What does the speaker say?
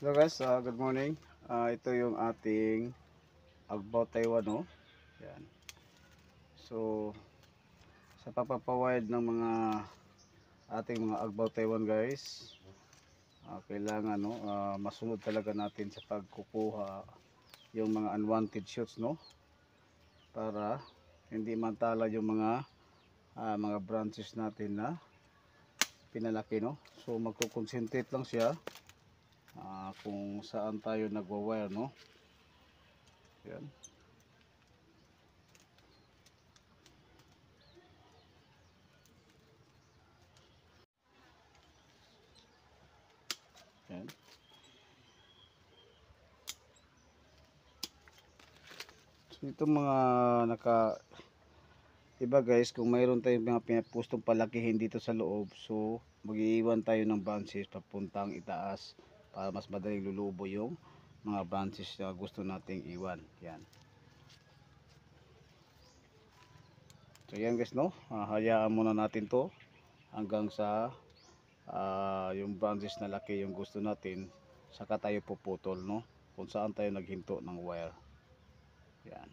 Hello guys, good morning. Ito yung ating Agbaw Taiwan, no? Yan. So, sa papapawide ng mga ating mga Agbaw Taiwan guys, kailangan masunod talaga natin sa pagkukuha yung mga unwanted shoots, no? Para hindi mantala yung mga branches natin na pinalaki, no? So, magko-concentrate lang siya kung saan tayo nagwa-wire, no? Yan. Yan. So, itong mga iba guys, kung mayroon tayong mga pinapustong palakihin dito sa loob, so mag-iiwan tayo ng branches papuntang itaas para mas madaling lulubo yung mga branches na gusto nating iwan. Yan. So yan guys, no? Hayaan muna natin to hanggang sa yung branches na laki yung gusto natin, saka tayo puputol, no? Kung saan tayo naghinto ng wire. Yan.